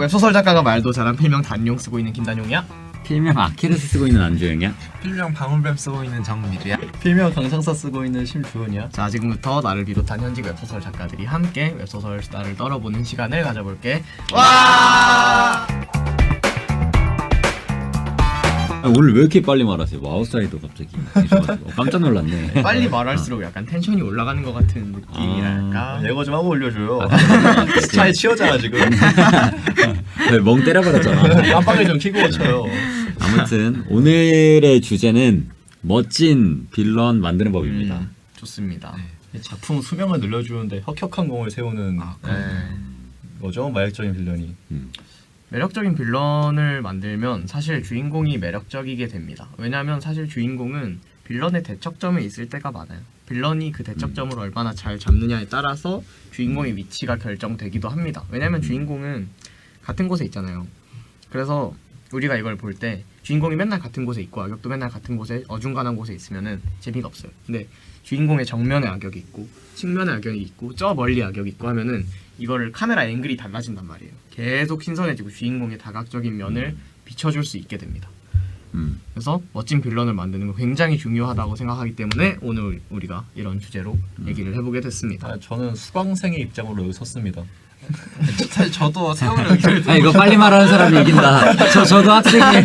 웹소설 작가가 말도 잘한 필명 단용 쓰고 있는 김단용이야. 필명 아키레스 쓰고 있는 안주영이야. 필명 방울뱀 쓰고 있는 정미리야. 필명 강상사 쓰고 있는 심주원이야. 자, 지금부터 나를 비롯한 현직 웹소설 작가들이 함께 웹소설 나를 떨어보는 시간을 가져볼게. 와! 오늘 왜 이렇게 빨리 말하세요? 와우사이도 갑자기 계셔가지고 깜짝 놀랐네. 빨리 말할수록 약간 텐션이 올라가는 것 같은 느낌이랄까. 예고 좀 하고 올려줘요. 차에 치여잖아 지금. 멍 때려버렸잖아. 깜빡이 좀 켜고 쳐요. 아무튼 오늘의 주제는 멋진 빌런 만드는 법입니다. 좋습니다. 이 작품 수명을 늘려주는데 혁혁한 공을 세우는 거죠. 마약적인 빌런이. 매력적인 빌런을 만들면 사실 주인공이 매력적이게 됩니다. 왜냐하면 사실 주인공은 빌런의 대척점에 있을 때가 많아요. 빌런이 그 대척점을 얼마나 잘 잡느냐에 따라서 주인공의 위치가 결정되기도 합니다. 왜냐하면 주인공은 같은 곳에 있잖아요. 그래서 우리가 이걸 볼 때 주인공이 맨날 같은 곳에 있고 악역도 맨날 같은 곳에 어중간한 곳에 있으면은 재미가 없어요. 근데 주인공의 정면에 악역이 있고 측면에 악역이 있고 저 멀리 악역이 있고 하면은 이거를 카메라 앵글이 달라진단 말이에요. 계속 신선해지고 주인공의 다각적인 면을 비춰줄 수 있게 됩니다. 그래서 멋진 빌런을 만드는 거 굉장히 중요하다고 생각하기 때문에 오늘 우리가 이런 주제로 얘기를 해보게 됐습니다. 저는 수강생의 입장으로 여기 섰습니다. 사실 저도 세월 여기를 이거 빨리 말하는 사람이 이긴다. 저도 학생이에요.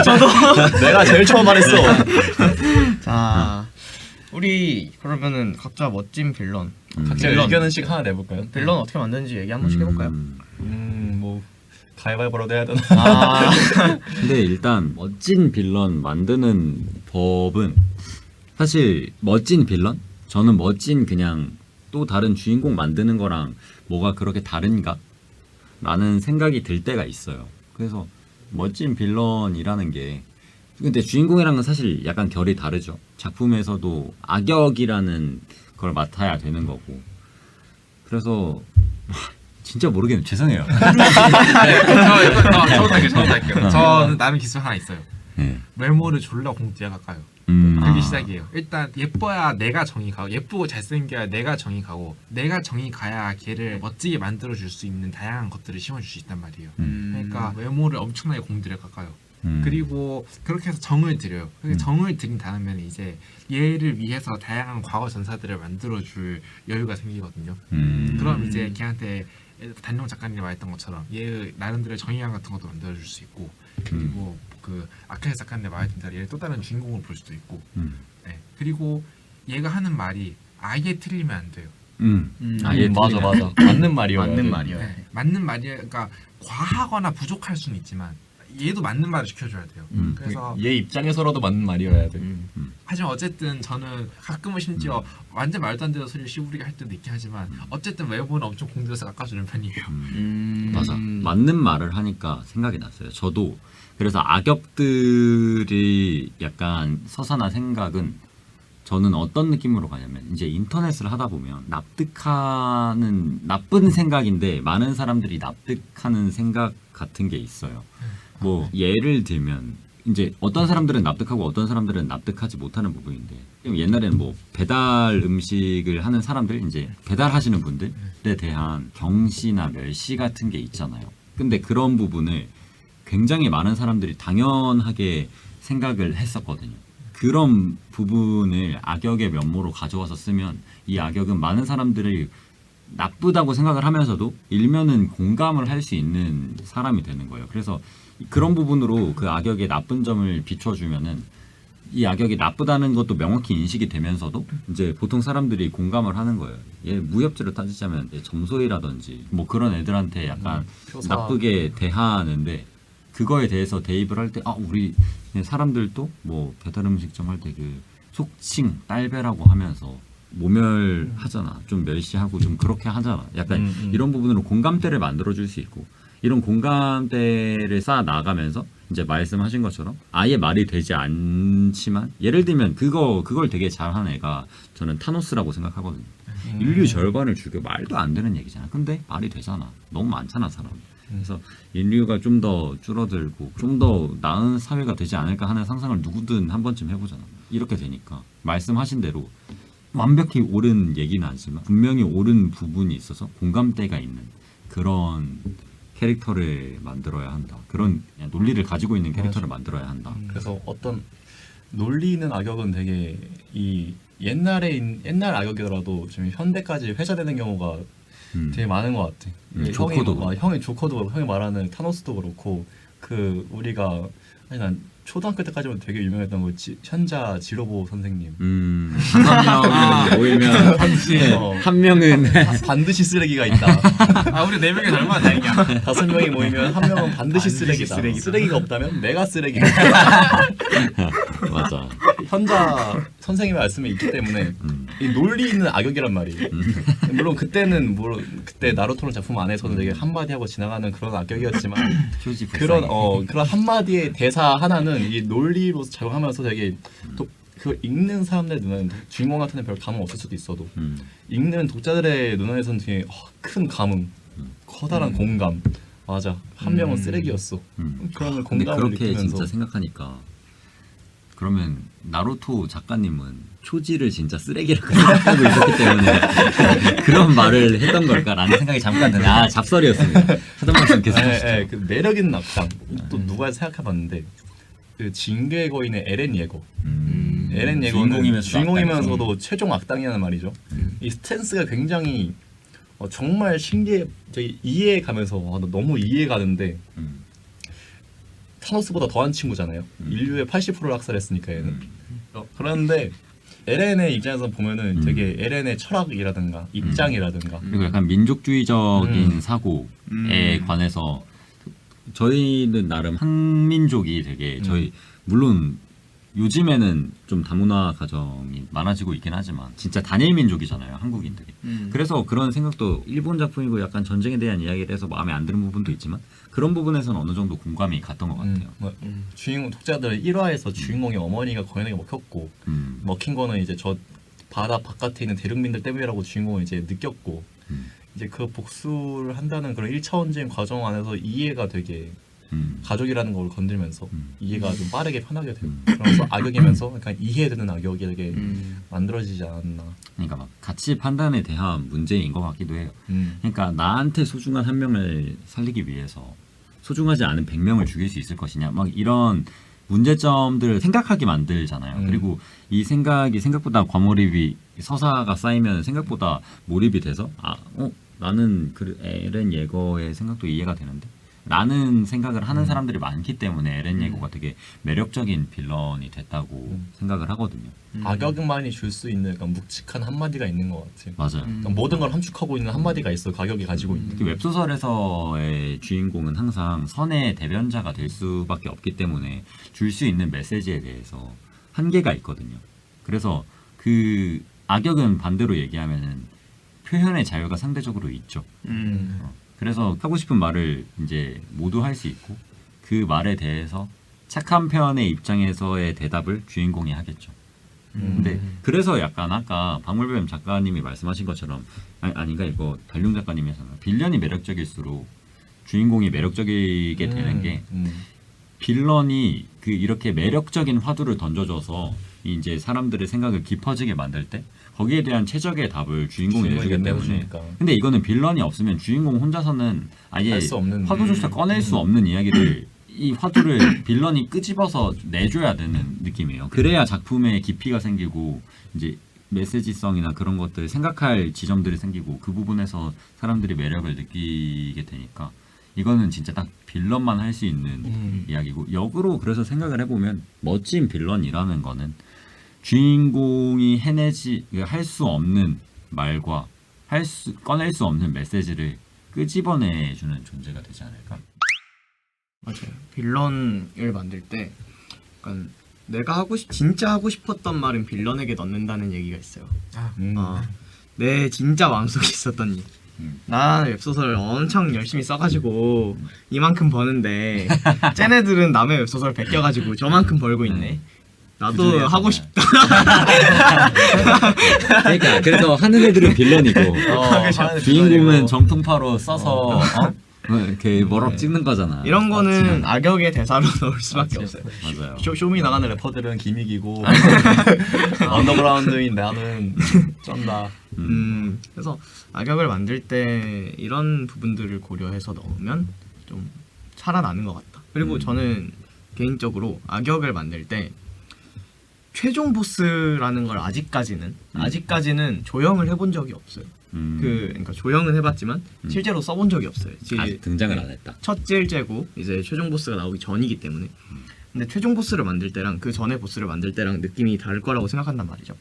저도 내가 제일 처음 말했어. 자, 우리 그러면은 각자 멋진 빌런 각자 의견은씩 하나 내볼까요? 빌런 어떻게 만드는지 얘기 한 번씩 해볼까요? 뭐 가위바위보라도 해야 되나? 아, 근데 일단 멋진 빌런 만드는 법은 사실 멋진 빌런? 저는 멋진 그냥 또 다른 주인공 만드는 거랑 뭐가 그렇게 다른가? 라는 생각이 들 때가 있어요. 그래서 멋진 빌런이라는 게 근데 주인공이랑은 사실 약간 결이 다르죠. 작품에서도 악역이라는 걸 맡아야 되는 거고 그래서 진짜 모르겠네요. 죄송해요. 저도 할게요. 저는 나름 기술 하나 있어요. 네. 외모를 졸라 공띠에 가까요. 그게 시작이에요. 일단 예뻐야 내가 정이 가고 예쁘고 잘생겨야 내가 정이 가고 내가 정이 가야 걔를 멋지게 만들어줄 수 있는 다양한 것들을 심어줄 수 있단 말이에요. 그러니까 외모를 엄청나게 공들여 가까요. 그리고 그렇게 해서 정을 들여요. 정을 들인 다음에 이제 얘를 위해서 다양한 과거 전사들을 만들어줄 여유가 생기거든요. 그럼 이제 걔한테 단용 작가님이 말했던 것처럼 얘 나름대로 정의감 같은 것도 만들어줄 수 있고 그리고 그 아카네 작가님 말했던 대로 얘를 또 다른 주인공을 볼 수도 있고 네. 그리고 얘가 하는 말이 아예 틀리면 안 돼요. 맞아. 맞는 말이요. 맞는 말이요. 네. 맞는 말이 그러니까 과하거나 부족할 수는 있지만 얘도 맞는 말을 지켜줘야 돼요. 그래서 얘 입장에서라도 맞는 말이어야 돼. 하지만 어쨌든 저는 가끔은 심지어 완전 말도 안 되는 소리를 씨부리게 할 때도 있긴 하지만 어쨌든 외모는 엄청 공들여서 깎아주는 편이에요. 맞아. 맞는 말을 하니까 생각이 났어요. 저도 그래서 악역들이 약간 서사나 생각은 저는 어떤 느낌으로 가냐면 이제 인터넷을 하다 보면 납득하는 나쁜 생각인데 많은 사람들이 납득하는 생각 같은 게 있어요. 뭐 예를 들면 이제 어떤 사람들은 납득하고 어떤 사람들은 납득하지 못하는 부분인데 옛날에는 뭐 배달 음식을 하는 사람들 이제 배달하시는 분들에 대한 경시나 멸시 같은 게 있잖아요. 근데 그런 부분을 굉장히 많은 사람들이 당연하게 생각을 했었거든요. 그런 부분을 악역의 면모로 가져와서 쓰면 이 악역은 많은 사람들이 나쁘다고 생각을 하면서도 일면은 공감을 할 수 있는 사람이 되는 거예요. 그래서 그런 부분으로 그 악역의 나쁜 점을 비춰주면은 이 악역이 나쁘다는 것도 명확히 인식이 되면서도 이제 보통 사람들이 공감을 하는 거예요. 얘 무협지로 따지자면 점소이라든지 뭐 그런 애들한테 약간 나쁘게 대하는데 그거에 대해서 대입을 할 때 우리 사람들도 뭐 배달 음식점 할 때 그 속칭 딸배라고 하면서 모멸하잖아. 좀 멸시하고 좀 그렇게 하잖아. 약간 이런 부분으로 공감대를 만들어줄 수 있고 이런 공감대를 쌓아 나가면서 이제 말씀하신 것처럼 아예 말이 되지 않지만 예를 들면 그걸 되게 잘하는 애가 저는 타노스라고 생각하거든요. 인류 절반을 죽여 말도 안 되는 얘기잖아. 근데 말이 되잖아. 너무 많잖아 사람. 그래서 인류가 좀 더 줄어들고 좀 더 나은 사회가 되지 않을까 하는 상상을 누구든 한 번쯤 해보잖아. 이렇게 되니까 말씀하신 대로 완벽히 옳은 얘기는 아니지만 분명히 옳은 부분이 있어서 공감대가 있는 그런 캐릭터를 만들어야 한다. 그런 논리를 가지고 있는 캐릭터를 만들어야 한다. 그래서 어떤 논리 있는 악역은 되게 이 옛날 악역이더라도 좀 현대까지 회자되는 경우가 되게 많은 것 같아. 조커도 형이 조커도 그렇고, 형이 말하는 타노스도 그렇고, 그 우리가 난 초등학교 때까지만 되게 유명했던 거 현자 지로보 선생님. 5명이 모이면 한 명은 반드시 쓰레기가 있다. 우리 4명이 얼마나 다행이야. 5명이 모이면 한 명은 반드시 쓰레기다. 쓰레기가 없다면 내가 쓰레기다. 맞아. 현자 선생님의 말씀이 있기 때문에 이 논리 있는 악역이란 말이에요. 물론 그때 나루토는 작품 안에서는 되게 한마디 하고 지나가는 그런 악역이었지만 그런 한마디의 대사 하나는 이 논리로 작용하면서 되게 그 읽는 사람들 눈에는 주인공 같은 애 별 감흥 없을 수도 있어도 읽는 독자들의 눈에서는 되게 큰 감흥, 커다란 공감. 맞아. 한 명은 쓰레기였어. 그런 근데 공감을 그렇게 느끼면서 진짜 생각하니까 그러면 나루토 작가님은 초지를 진짜 쓰레기라고 생각하고 있었기 때문에 그런 말을 했던 걸까라는 생각이 잠깐 드네. 잡설이었습니다. 하던 말씀 계속 하시죠. 그 매력 있는 악당. 또 누가 생각해봤는데 그 징계의 거인의 에렌 예거. 에렌 예거는 주인공이면서도 최종 악당이라는 말이죠. 이 스탠스가 굉장히 정말 신기해. 저기 이해가면서 너무 이해가는데 타노스보다 더한 친구잖아요. 인류의 80%를 학살했으니까 얘는. 그런데 에렌의 입장에서 보면은 되게 에렌의 철학이라든가 입장이라든가 그리고 약간 민족주의적인 사고에 관해서 저희는 나름 한민족이 되게 저희 물론 요즘에는 좀 다문화 가정이 많아지고 있긴 하지만 진짜 단일 민족이잖아요, 한국인들이. 그래서 그런 생각도 일본 작품이고 약간 전쟁에 대한 이야기를 해서 마음에 안 드는 부분도 있지만 그런 부분에서는 어느 정도 공감이 갔던 것 같아요. 주인공 독자들 1화에서 주인공의 어머니가 거인에게 먹혔고 먹힌 거는 이제 저 바다 바깥에 있는 대륙민들 때문이라고 주인공은 이제 느꼈고 이제 그 복수를 한다는 그런 1차원적인 과정 안에서 이해가 되게 가족이라는 걸 건들면서 이해가 좀 빠르게 편하게 되고 그러면서 악역이면서 약간 이해되는 악역이 되게 만들어지지 않았나. 그러니까 막 가치 판단에 대한 문제인 것 같기도 해요. 그러니까 나한테 소중한 한 명을 살리기 위해서 소중하지 않은 100명을 죽일 수 있을 것이냐 막 이런 문제점들을 생각하게 만들잖아요. 그리고 이 생각이 생각보다 과몰입이 서사가 쌓이면 생각보다 몰입이 돼서 나는 그 에렌 예거의 생각도 이해가 되는데 라는 생각을 하는 사람들이 많기 때문에 에렌 예고가 되게 매력적인 빌런이 됐다고 생각을 하거든요. 악역만이 줄 수 있는 약간 묵직한 한마디가 있는 것 같아요. 맞아요. 그러니까 모든 걸 함축하고 있는 한마디가 있어. 가격이 가지고 있는. 특히 웹소설에서의 주인공은 항상 선의 대변자가 될 수밖에 없기 때문에 줄 수 있는 메시지에 대해서 한계가 있거든요. 그래서 그 악역은 반대로 얘기하면은 표현의 자유가 상대적으로 있죠. 그래서 하고 싶은 말을 이제 모두 할 수 있고 그 말에 대해서 착한 편의 입장에서의 대답을 주인공이 하겠죠. 근데 그래서 약간 아까 박물뱀 작가님이 말씀하신 것처럼 아닌가 이거 달룡 작가님이 하잖아요. 빌런이 매력적일수록 주인공이 매력적이게 되는 게 빌런이 그 이렇게 매력적인 화두를 던져줘서 이제 사람들의 생각을 깊어지게 만들 때 거기에 대한 최적의 답을 주인공이 내주기 때문에. 근데 이거는 빌런이 없으면 주인공 혼자서는 아예 화두조차 꺼낼 수 없는 이야기를 이 화두를 빌런이 끄집어서 내줘야 되는 느낌이에요. 그래야 작품에 깊이가 생기고 이제 메시지성이나 그런 것들 생각할 지점들이 생기고 그 부분에서 사람들이 매력을 느끼게 되니까 이거는 진짜 딱 빌런만 할 수 있는 이야기고 역으로 그래서 생각을 해보면 멋진 빌런이라는 거는 주인공이 할 수 없는 말과 꺼낼 수 없는 메시지를 끄집어내주는 존재가 되지 않을까? 맞아요. 빌런을 만들 때 약간 내가 진짜 하고 싶었던 말은 빌런에게 넣는다는 얘기가 있어요. 내 진짜 마음속에 있었던 일. 나 웹소설을 엄청 열심히 써가지고 이만큼 버는데 쟤네들은 남의 웹소설 베껴가지고 저만큼 벌고 있네. 나도 하고 싶다. 그러니까 그래서 하는 애들은 빌런이고 주인공은 정통파로 써서 이렇게 뭐라고 찍는 거잖아. 이런 거는 악역의 대사로 넣을 수밖에 없어요. 맞아요. 쇼미 나가는 래퍼들은 기믹이고 언더그라운드인 나는 쩐다. 그래서 악역을 만들 때 이런 부분들을 고려해서 넣으면 좀 살아나는 것 같다. 그리고 저는 개인적으로 악역을 만들 때 최종 보스라는 걸 아직까지는 조형을 해본 적이 없어요. 그러니까 조형은 해봤지만 실제로 써본 적이 없어요. 아직 등장을 안 했다. 첫 찔째고 이제 최종 보스가 나오기 전이기 때문에. 근데 최종 보스를 만들 때랑 그 전에 보스를 만들 때랑 느낌이 다를 거라고 생각한단 말이죠.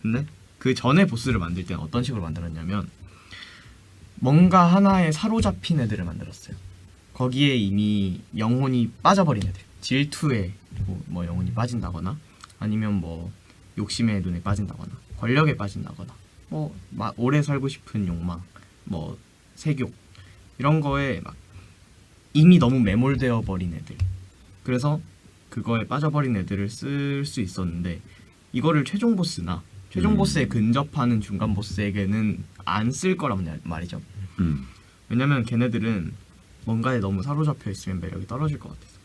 근데 그 전에 보스를 만들 때는 어떤 식으로 만들었냐면 뭔가 하나에 사로잡힌 애들을 만들었어요. 거기에 이미 영혼이 빠져버린 애들, 질투에 뭐 영혼이 빠진다거나 아니면 뭐 욕심의 눈에 빠진다거나 권력에 빠진다거나 뭐 오래 살고 싶은 욕망, 뭐 색욕 이런 거에 막 이미 너무 매몰되어 버린 애들. 그래서 그거에 빠져버린 애들을 쓸 수 있었는데 이거를 최종 보스나 최종 보스에 근접하는 중간 보스에게는 안 쓸 거란 말이죠. 왜냐면 걔네들은 뭔가에 너무 사로잡혀 있으면 매력이 떨어질 것 같아서.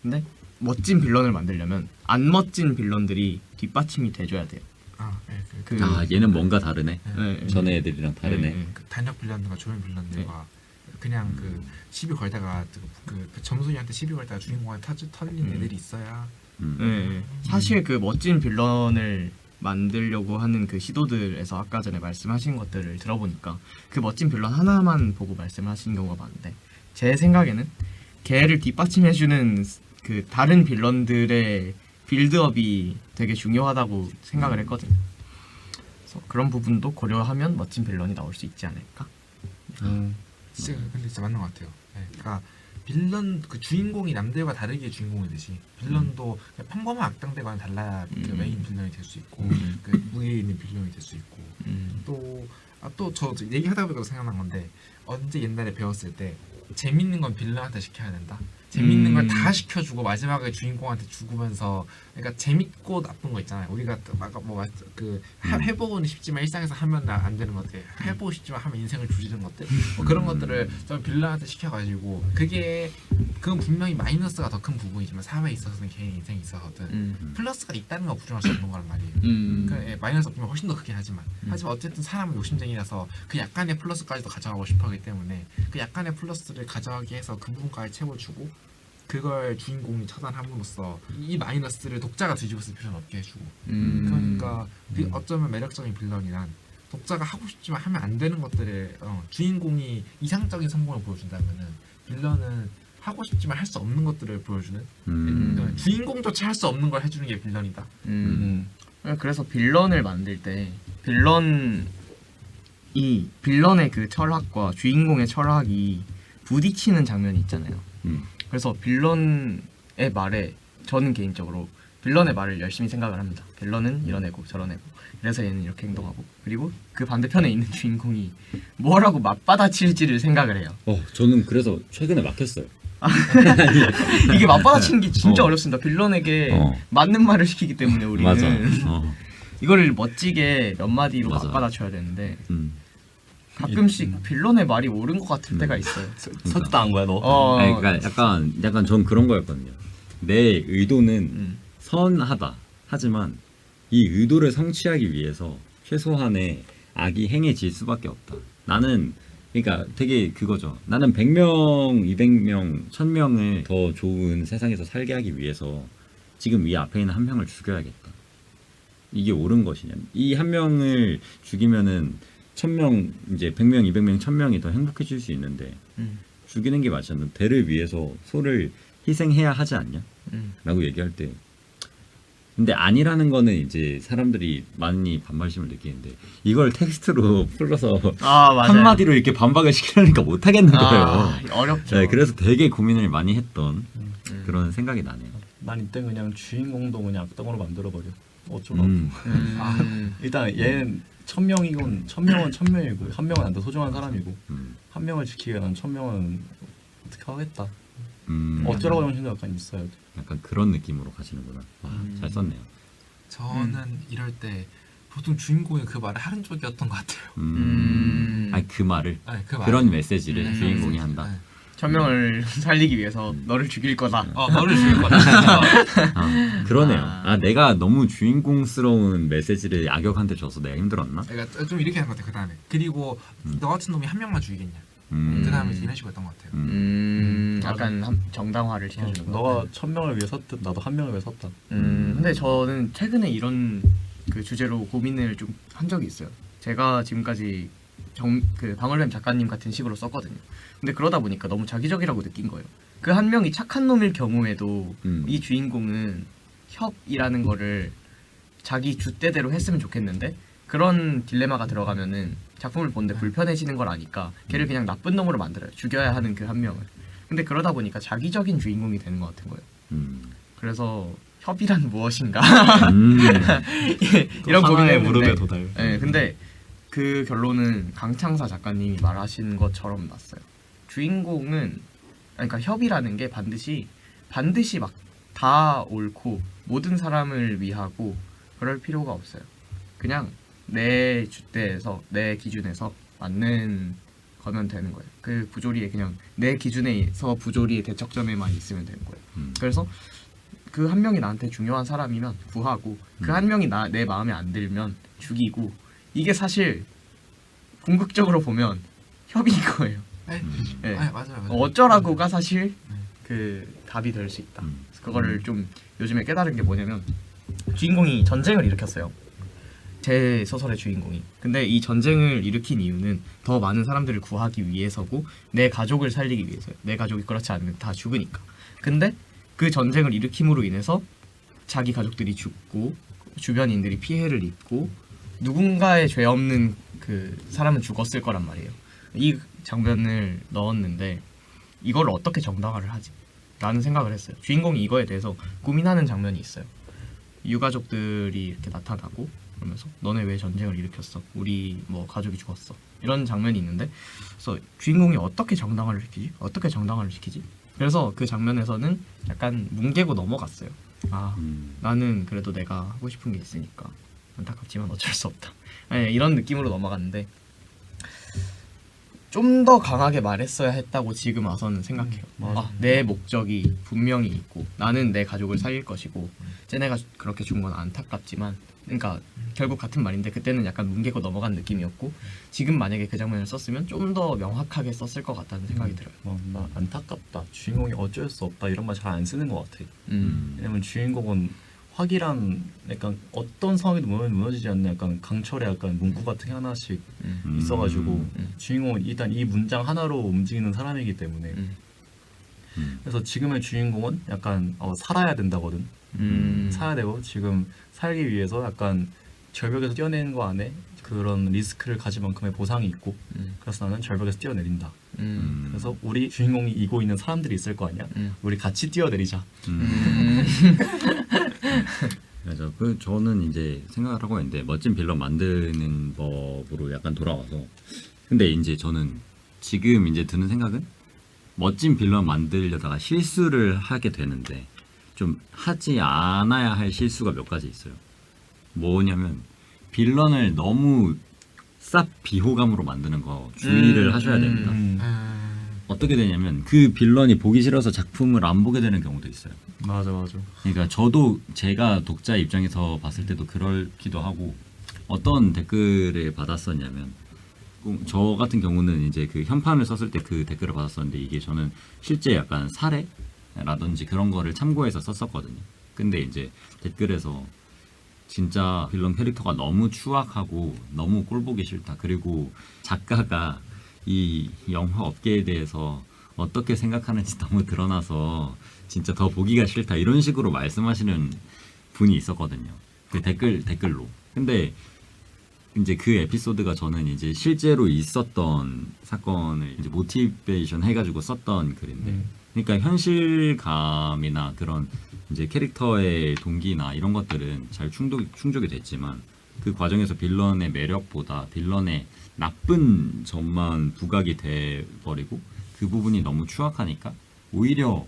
근데 멋진 빌런을 만들려면 안 멋진 빌런들이 뒷받침이 돼줘야 돼요. 얘는 뭔가 다르네. 네, 전에 애들이랑 다르네. 그 단역 빌런들과 조연 빌런들과 그냥 그 시비 걸다가 그 점순이한테 시비 걸다가 주인공한테 터질린 애들이 있어야. 사실 그 멋진 빌런을 만들려고 하는 그 시도들에서 아까 전에 말씀하신 것들을 들어보니까 그 멋진 빌런 하나만 보고 말씀하시는 경우가 많은데 제 생각에는 걔를 뒷받침해주는 그 다른 빌런들의 빌드업이 되게 중요하다고 생각을 했거든요. 그래서 그런 부분도 고려하면 멋진 빌런이 나올 수 있지 않을까? 진짜 근데 진짜 맞는 것 같아요. 네, 그러니까 빌런 그 주인공이 남들과 다르게 주인공이듯이 빌런도 그냥 평범한 악당들과는 달라야 그 메인 빌런이 될 수 있고 그 무게에 있는 빌런이 될 수 있고 또 저 얘기하다 보니까 생각난 건데 언제 옛날에 배웠을 때 재밌는 건 빌런한테 시켜야 된다. 재밌는 걸 다 시켜주고 마지막에 주인공한테 죽으면서 그러니까 재밌고 나쁜 거 있잖아요. 우리가 뭐그 해보고는 싶지만 일상에서 하면 안 되는 것들, 해보고 싶지만 하면 인생을 조지는 것들, 뭐 그런 것들을 좀 빌런한테 시켜가지고 그건 분명히 마이너스가 더 큰 부분이지만 사회에 있어서는 개인 인생에 있어서든 플러스가 있다는 거 부정할 수 없는 거란 말이에요. 그러니까 마이너스 없으면 훨씬 더 크긴 하지만 어쨌든 사람은 욕심쟁이라서 그 약간의 플러스까지도 가져가고 싶어하기 때문에 그 약간의 플러스를 가져가게 해서 그 부분까지 채워주고 그걸 주인공이 처단함으로써 이 마이너스를 독자가 뒤집어 쓸 필요는 없게 해주고 그러니까 어쩌면 매력적인 빌런이란 독자가 하고 싶지만 하면 안 되는 것들을 주인공이 이상적인 성공을 보여준다면은 빌런은 하고 싶지만 할 수 없는 것들을 보여주는 주인공조차 할 수 없는 걸 해주는 게 빌런이다. 그래서 빌런을 만들 때 빌런의 그 철학과 주인공의 철학이 부딪히는 장면이 있잖아요. 그래서 빌런의 말에 저는 개인적으로 빌런의 말을 열심히 생각을 합니다. 빌런은 이런 애고 저런 애고 그래서 얘는 이렇게 행동하고 그리고 그 반대편에 있는 주인공이 뭐라고 맞받아칠지를 생각을 해요. 저는 그래서 최근에 막혔어요. 이게 맞받아치는 게 진짜 어렵습니다. 빌런에게 맞는 말을 시키기 때문에 우리는 맞아. 이거를 멋지게 몇 마디로 맞아. 맞받아쳐야 되는데 가끔씩 빌런의 말이 옳은 것 같을 때가 있어요. 설득당한 거야 너? 아니, 그러니까 약간 전 그런 거였거든요. 내 의도는 선하다. 하지만 이 의도를 성취하기 위해서 최소한의 악이 행해질 수밖에 없다. 나는 그러니까 되게 그거죠. 나는 100명, 200명, 1000명을 더 좋은 세상에서 살게 하기 위해서 지금 이 앞에 있는 한 명을 죽여야겠다. 이게 옳은 것이냐. 이 한 명을 죽이면은 1000명, 이제 100명, 200명, 1000명이 더 행복해질 수 있는데 죽이는 게 맞지 않나? 대를 위해서 소를 희생해야 하지 않냐? 라고 얘기할 때 근데 아니라는 거는 이제 사람들이 많이 반발심을 느끼는데 이걸 텍스트로 풀어서 한마디로 이렇게 반박을 시키려니까 못하겠는 거예요. 어렵죠. 네, 그래서 되게 고민을 많이 했던 그런 생각이 나네요. 난 이때 그냥 주인공도 그냥 악당으로 만들어버려. 어쩌라고. 일단 얘는 1000명이건 1000명은 1000명이고 한 명은 나한테 소중한 사람이고 한 명을 지키기 위해 난 1000명은 어떻게 하겠다. 어쩌라고 정신도 약간 있어요. 약간 그런 느낌으로 가시는구나. 와, 잘 썼네요. 저는 이럴 때 보통 주인공이 그 말을 하는 쪽이었던 것 같아요. 아니 그 말을 네, 그런 메시지를 주인공이 한다. 네. 1000명을 살리기 위해서 너를 죽일 거다. 너를 죽일 거다. 그러네요. 내가 너무 주인공스러운 메시지를 악역한테 줘서 내가 힘들었나? 그러니까 좀 이렇게 하는 것 같아. 그 다음에 그리고 너 같은 놈이 한 명만 죽이겠냐? 그 다음에 이런 식이었던 것 같아요. 약간 정당화를 시켜주는 거. 너가 1000명을 위해 섰듯 나도 1명을 위해 섰다. 근데 저는 최근에 이런 그 주제로 고민을 좀 한 적이 있어요. 제가 지금까지 그 방울뱀 작가님 같은 식으로 썼거든요. 근데 그러다 보니까 너무 자기적이라고 느낀 거예요. 그 한 명이 착한 놈일 경우에도 이 주인공은 협이라는 거를 자기 줏대대로 했으면 좋겠는데 그런 딜레마가 들어가면은 작품을 보는데 불편해지는 걸 아니까 걔를 그냥 나쁜 놈으로 만들어요. 죽여야 하는 그 한 명을. 근데 그러다 보니까 자기적인 주인공이 되는 것 같은 거예요. 그래서 협이란 무엇인가 이런 고민을 무릎에 했는데 도달. 네, 근데 그 결론은 강창사 작가님이 말하신 것처럼 났어요. 주인공은 그러니까 협이라는 게 반드시 막 다 옳고 모든 사람을 위하고 그럴 필요가 없어요. 그냥 내 줏대에서 내 기준에서 맞는 거면 되는 거예요. 그 부조리에 그냥 내 기준에서 부조리의 대척점에만 있으면 되는 거예요. 그래서 그 한 명이 나한테 중요한 사람이면 구하고 그 한 명이 내 마음에 안 들면 죽이고 이게 사실 궁극적으로 보면 협인 거예요. 네, 네. 맞아요. 어쩌라고가 사실 그 답이 될 수 있다. 그거를 좀 요즘에 깨달은 게 뭐냐면 주인공이 전쟁을 일으켰어요. 제 소설의 주인공이. 근데 이 전쟁을 일으킨 이유는 더 많은 사람들을 구하기 위해서고 내 가족을 살리기 위해서요. 내 가족이 그렇지 않으면 다 죽으니까. 근데 그 전쟁을 일으킴으로 인해서 자기 가족들이 죽고 주변인들이 피해를 입고 누군가의 죄 없는 그 사람은 죽었을 거란 말이에요. 이 장면을 넣었는데 이걸 어떻게 정당화를 하지? 라는 생각을 했어요. 주인공이 이거에 대해서 고민하는 장면이 있어요. 유가족들이 이렇게 나타나고 그러면서 너네 왜 전쟁을 일으켰어? 우리 뭐 가족이 죽었어. 이런 장면이 있는데 그래서 주인공이 어떻게 정당화를 시키지? 어떻게 정당화를 시키지? 그래서 그 장면에서는 약간 뭉개고 넘어갔어요. 나는 그래도 내가 하고 싶은 게 있으니까 안타깝지만 어쩔 수 없다. 네, 이런 느낌으로 넘어갔는데 좀 더 강하게 말했어야 했다고 지금 와서는 생각해요. 내 목적이 분명히 있고 나는 내 가족을 살릴 것이고 쟤네가 그렇게 죽은 건 안타깝지만 그러니까 결국 같은 말인데 그때는 약간 뭉개고 넘어간 느낌이었고 지금 만약에 그 장면을 썼으면 좀 더 명확하게 썼을 것 같다는 생각이 들어요. 나 안타깝다. 주인공이 어쩔 수 없다 이런 말 잘 안 쓰는 것 같아. 왜냐면 주인공은 확이란 약간 어떤 상황에도 무너지지 않는 약간 강철의 약간 문구 같은 게 하나씩 있어가지고 주인공은 일단 이 문장 하나로 움직이는 사람이기 때문에 그래서 지금의 주인공은 약간 살아야 된다거든. 살아야 되고 지금 살기 위해서 약간 절벽에서 뛰어내리는 거 안에 그런 리스크를 가질 만큼의 보상이 있고 그래서 나는 절벽에서 뛰어내린다. 그래서 우리 주인공이 이고 있는 사람들이 있을 거 아니야. 우리 같이 뛰어내리자. 맞아. 그 저는 이제 생각을 하고 있는데 멋진 빌런 만드는 법으로 약간 돌아와서 근데 이제 저는 지금 이제 드는 생각은 멋진 빌런 만들려다가 실수를 하게 되는데 좀 하지 않아야 할 실수가 몇 가지 있어요. 뭐냐면 빌런을 너무 쌉 비호감으로 만드는 거 주의를 하셔야 됩니다. 어떻게 되냐면 그 빌런이 보기 싫어서 작품을 안 보게 되는 경우도 있어요. 맞아. 그러니까 저도 제가 독자 입장에서 봤을 때도 그렇기도 하고 어떤 댓글을 받았었냐면 저 같은 경우는 이제 그 현판을 썼을 때 그 댓글을 받았었는데 이게 저는 실제 약간 사례라든지 그런 거를 참고해서 썼었거든요. 근데 이제 댓글에서 진짜 빌런 캐릭터가 너무 추악하고 너무 꼴보기 싫다. 그리고 작가가 이 영화 업계에 대해서 어떻게 생각하는지 너무 드러나서 진짜 더 보기가 싫다. 이런 식으로 말씀하시는 분이 있었거든요. 그 댓글로. 근데 이제 그 에피소드가 저는 이제 실제로 있었던 사건을 이제 모티베이션 해가지고 썼던 글인데, 그러니까 현실감이나 그런 이제 캐릭터의 동기나 이런 것들은 잘 충족이 됐지만 그 과정에서 빌런의 매력보다 빌런의 나쁜 점만 부각이 돼 버리고 그 부분이 너무 추악하니까 오히려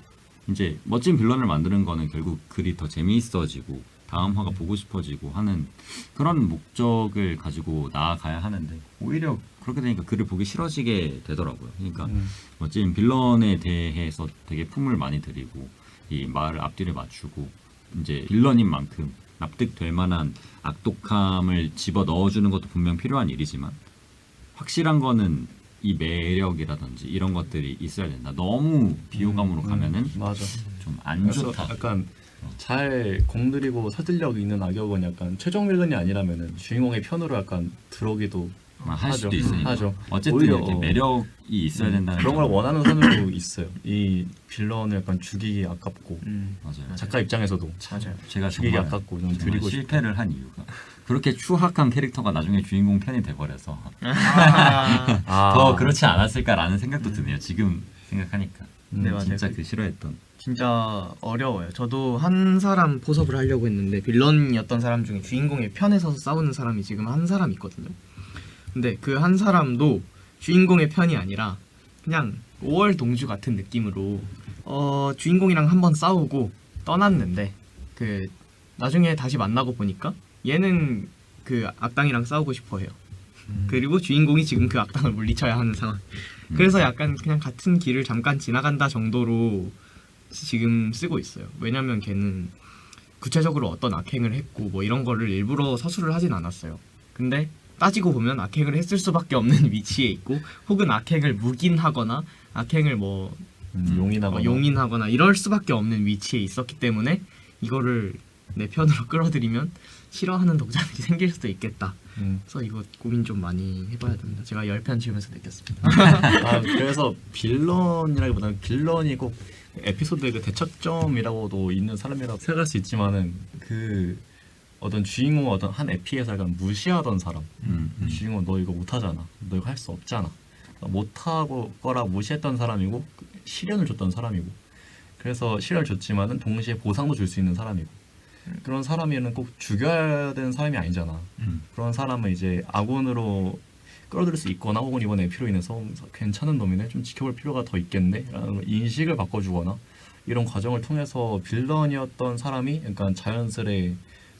이제 멋진 빌런을 만드는 거는 결국 글이 더 재미있어지고 다음 화가 보고 싶어지고 하는 그런 목적을 가지고 나아가야 하는데 오히려 그렇게 되니까 글을 보기 싫어지게 되더라고요. 그러니까 멋진 빌런에 대해서 되게 품을 많이 들이고 이 말을 앞뒤를 맞추고 이제 빌런인 만큼 납득될 만한 악독함을 집어 넣어주는 것도 분명 필요한 일이지만 확실한 거는 이 매력이라든지 이런 것들이 있어야 된다. 너무 비호감으로 가면은 맞아. 좀 안 그래서 좋다. 약간 잘 공들이고 서들력 있는 악역은 약간 최종 빌런이 아니라면은 주인공의 편으로 약간 들어오기도 할 수도 하죠. 있으니까. 하죠. 어쨌든 오히려, 이렇게 매력이 있어야 된다는 그런 걸 점은 원하는 선수도 있어요. 이 빌런을 약간 죽이기 아깝고 맞아요. 작가 입장에서도 맞아요. 제가 죽이기 정말, 아깝고 좀 정말 드리고 실패를 한 이유가 그렇게 추악한 캐릭터가 나중에 주인공 편이 돼버려서 아, 더 그렇지 않았을까라는 생각도 드네요. 지금 생각하니까. 네, 맞아요. 진짜 그 싫어했던. 진짜 어려워요. 저도 한 사람 포섭을 하려고 했는데 빌런이었던 사람 중에 주인공의 편에 서서 싸우는 사람이 지금 한 사람 있거든요. 근데 그 한 사람도 주인공의 편이 아니라 그냥 5월 동주 같은 느낌으로 주인공이랑 한번 싸우고 떠났는데 그 나중에 다시 만나고 보니까 얘는 그 악당이랑 싸우고 싶어 해요. 그리고 주인공이 지금 그 악당을 물리쳐야 하는 상황. 그래서 약간 그냥 같은 길을 잠깐 지나간다 정도로 지금 쓰고 있어요. 왜냐면 걔는 구체적으로 어떤 악행을 했고 뭐 이런 거를 일부러 서술을 하진 않았어요. 근데 따지고 보면 악행을 했을 수밖에 없는 위치에 있고 혹은 악행을 묵인하거나 악행을 뭐 용인하거나 용인하거나 이럴 수밖에 없는 위치에 있었기 때문에 이거를 내 편으로 끌어들이면 싫어하는 독자들이 생길 수도 있겠다. 그래서 이거 고민 좀 많이 해봐야 됩니다. 제가 10편 지으면서 느꼈습니다. 그래서 빌런이라기보다는 빌런이 꼭 에피소드의 그 대척점이라고도 있는 사람이라고 생각할 수 있지만은 그 어떤 주인공 어떤 한 에피에서 약간 무시하던 사람 주인공 너 이거 못하잖아 너 이거 할 수 없잖아 못하고 거라 무시했던 사람이고 시련을 줬던 사람이고 그래서 시련을 줬지만은 동시에 보상도 줄 수 있는 사람이고 그런 사람이는 꼭 죽여야 되는 사람이 아니잖아. 그런 사람은 이제 아군으로 끌어들일 수 있거나 혹은 이번 에피로 인해서 괜찮은 놈이네 좀 지켜볼 필요가 더 있겠네 라는 인식을 바꿔주거나 이런 과정을 통해서 빌런이었던 사람이 약간 자연스레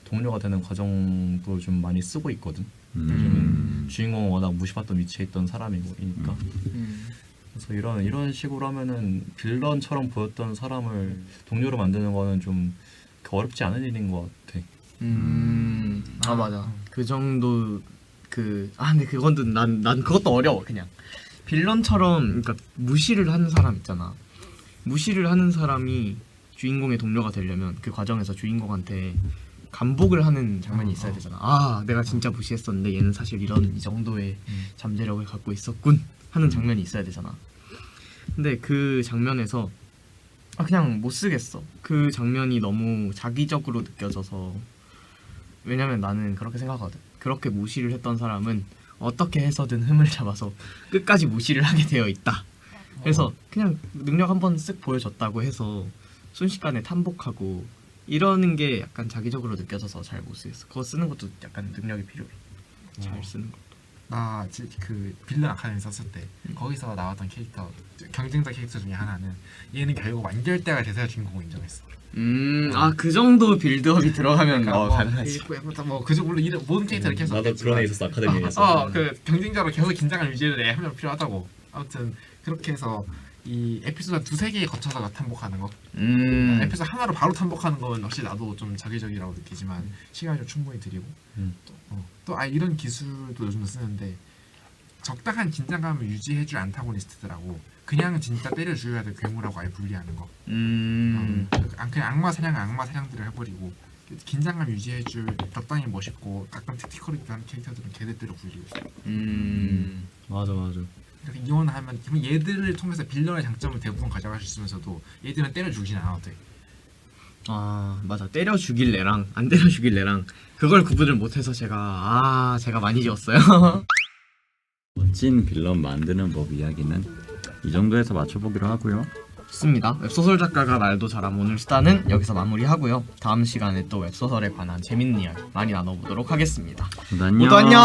동료가 되는 과정도 좀 많이 쓰고 있거든. 요즘은 주인공은 워낙 무시받던 위치에 있던 사람이니까 그래서 이런 식으로 하면은 빌런처럼 보였던 사람을 동료로 만드는 거는 좀 어렵지 않은 일인 것 같아. 아 맞아. 그 정도 근데 그건도 난 그것도 어려워 그냥. 빌런처럼 그러니까 무시를 하는 사람 있잖아. 무시를 하는 사람이 주인공의 동료가 되려면 그 과정에서 주인공한테 감복을 하는 장면이 있어야 되잖아. 아 내가 진짜 무시했었는데 얘는 사실 이 정도의 잠재력을 갖고 있었군 하는 장면이 있어야 되잖아. 근데 그 장면에서 그냥 못 쓰겠어. 그 장면이 너무 자기적으로 느껴져서. 왜냐면 나는 그렇게 생각하거든. 그렇게 무시를 했던 사람은 어떻게 해서든 흠을 잡아서 끝까지 무시를 하게 되어 있다. 그래서 그냥 능력 한번 쓱 보여줬다고 해서 순식간에 탄복하고 이러는 게 약간 자기적으로 느껴져서 잘 못 쓰겠어. 그거 쓰는 것도 약간 능력이 필요해. 잘 쓰는 것도. 나 그 빌런 아카데미 썼을 때 거기서 나왔던 캐릭터 경쟁자 캐릭터 중에 하나는 얘는 결국 완결대가 돼서야 주인공을 인정했어. 그 정도 빌드업이 들어가면 가능하지. 뭐 그저 물론 모든 캐릭터 이렇게 해서 나도 그런 애 있었어 아카데미에서. 그 경쟁자로 계속 긴장을 유지해야 애 한 명 필요하다고. 아무튼 그렇게 해서 이 에피소드 한 두세 개에 거쳐서 탄복하는 거. 에피소드 하나로 바로 탄복하는 거는 역시 나도 좀 자기적이라고 느끼지만 시간을 좀 충분히 들이고 또 이런 기술도 요즘 쓰는데 적당한 긴장감을 유지해줄 안타고니스트들하고 그냥 진짜 때려 죽여야 될 괴물하고 아예 분리하는 거. 그냥 악마 사냥은 악마 사냥들을 해버리고 긴장감 유지해줄 적당히 멋있고 가끔 택티컬한 캐릭터들은 걔네들을 굴리고 있어. 맞아. 그래서 이혼을 하면 얘들을 통해서 빌런의 장점을 대부분 가져갈 수 있으면서도 얘들은 때려 죽이진 않아도 돼. 아 맞아. 때려 죽일 애랑 안 때려 죽일 애랑 그걸 구분을 못해서 제가 많이 지웠어요. 멋진 빌런 만드는 법 이야기는 이 정도에서 맞춰보기로 하고요. 좋습니다. 웹소설 작가가 말도 잘한 오늘 수다는 여기서 마무리하고요. 다음 시간에 또 웹소설에 관한 재밌는 이야기 많이 나눠보도록 하겠습니다. 안녕. 모두 안녕.